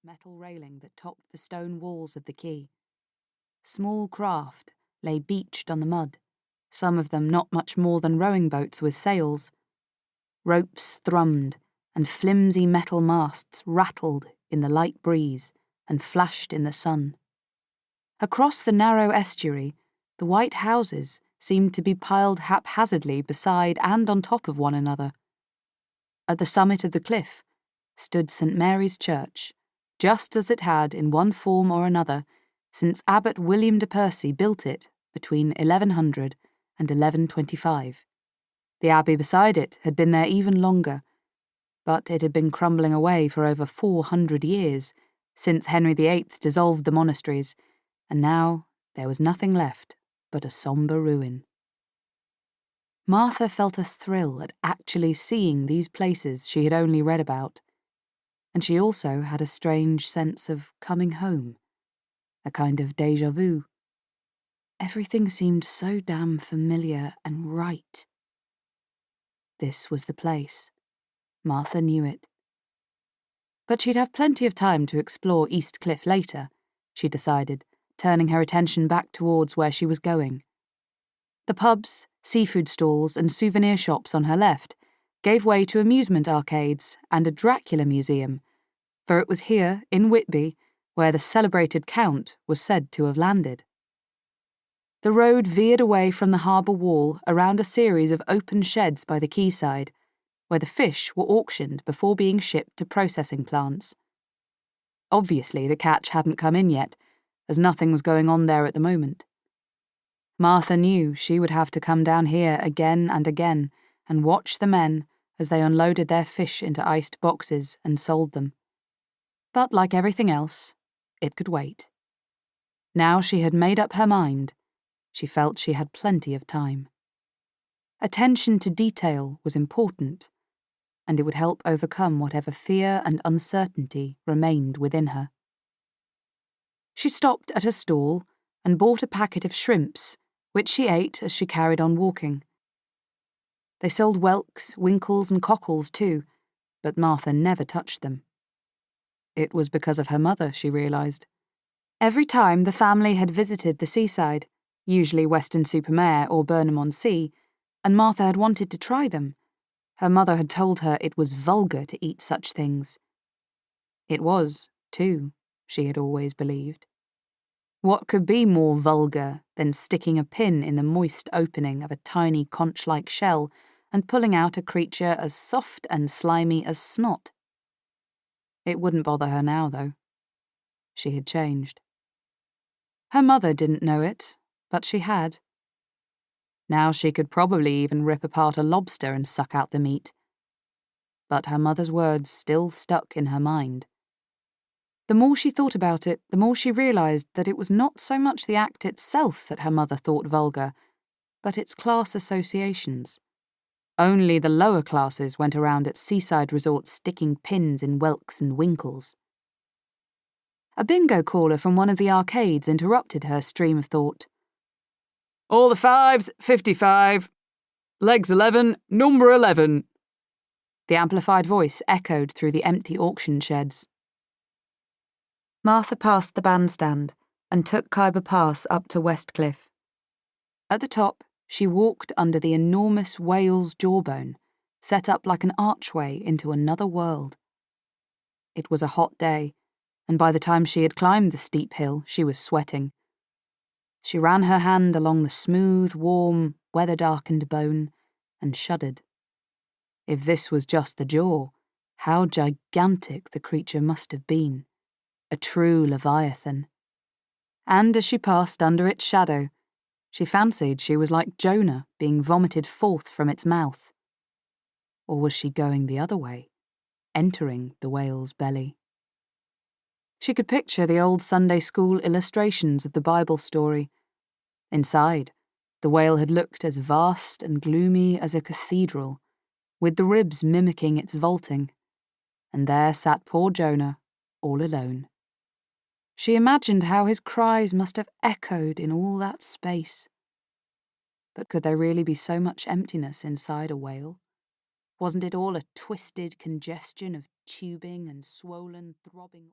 metal railing that topped the stone walls of the quay. Small craft lay beached on the mud, some of them not much more than rowing boats with sails. Ropes thrummed, and flimsy metal masts rattled in the light breeze and flashed in the sun. Across the narrow estuary, the white houses seemed to be piled haphazardly beside and on top of one another. At the summit of the cliff stood St. Mary's Church, just as it had in one form or another since Abbot William de Percy built it between 1100 and 1125. The abbey beside it had been there even longer, but it had been crumbling away for over 400 years since Henry VIII dissolved the monasteries, and now there was nothing left but a sombre ruin. Martha felt a thrill at actually seeing these places she had only read about, and she also had a strange sense of coming home, a kind of déjà vu. Everything seemed so damn familiar and right. This was the place. Martha knew it. But she'd have plenty of time to explore East Cliff later, she decided, turning her attention back towards where she was going. The pubs, seafood stalls, and souvenir shops on her left gave way to amusement arcades and a Dracula museum, for it was here, in Whitby, where the celebrated Count was said to have landed. The road veered away from the harbour wall around a series of open sheds by the quayside, where the fish were auctioned before being shipped to processing plants. Obviously, the catch hadn't come in yet, as nothing was going on there at the moment. Martha knew she would have to come down here again and again and watch the men as they unloaded their fish into iced boxes and sold them. But like everything else, it could wait. Now she had made up her mind. She felt she had plenty of time. Attention to detail was important, and it would help overcome whatever fear and uncertainty remained within her. She stopped at a stall and bought a packet of shrimps, which she ate as she carried on walking. They sold whelks, winkles, and cockles too, but Martha never touched them. It was because of her mother, she realised. Every time the family had visited the seaside, usually Weston-super-Mare or Burnham-on-Sea, and Martha had wanted to try them, her mother had told her it was vulgar to eat such things. It was, too, she had always believed. What could be more vulgar than sticking a pin in the moist opening of a tiny conch-like shell and pulling out a creature as soft and slimy as snot? It wouldn't bother her now, though. She had changed. Her mother didn't know it, but she had. Now she could probably even rip apart a lobster and suck out the meat. But her mother's words still stuck in her mind. The more she thought about it, the more she realised that it was not so much the act itself that her mother thought vulgar, but its class associations. Only the lower classes went around at seaside resorts sticking pins in whelks and winkles. A bingo caller from one of the arcades interrupted her stream of thought. "All the fives, 55. Legs 11, number 11. The amplified voice echoed through the empty auction sheds. Martha passed the bandstand and took Khyber Pass up to Westcliff. At the top, she walked under the enormous whale's jawbone, set up like an archway into another world. It was a hot day, and by the time she had climbed the steep hill, she was sweating. She ran her hand along the smooth, warm, weather-darkened bone and shuddered. If this was just the jaw, how gigantic the creature must have been. A true leviathan. And as she passed under its shadow, she fancied she was like Jonah being vomited forth from its mouth. Or was she going the other way, entering the whale's belly? She could picture the old Sunday school illustrations of the Bible story. Inside, the whale had looked as vast and gloomy as a cathedral, with the ribs mimicking its vaulting. And there sat poor Jonah, all alone. She imagined how his cries must have echoed in all that space. But could there really be so much emptiness inside a whale? Wasn't it all a twisted congestion of tubing and swollen, throbbing...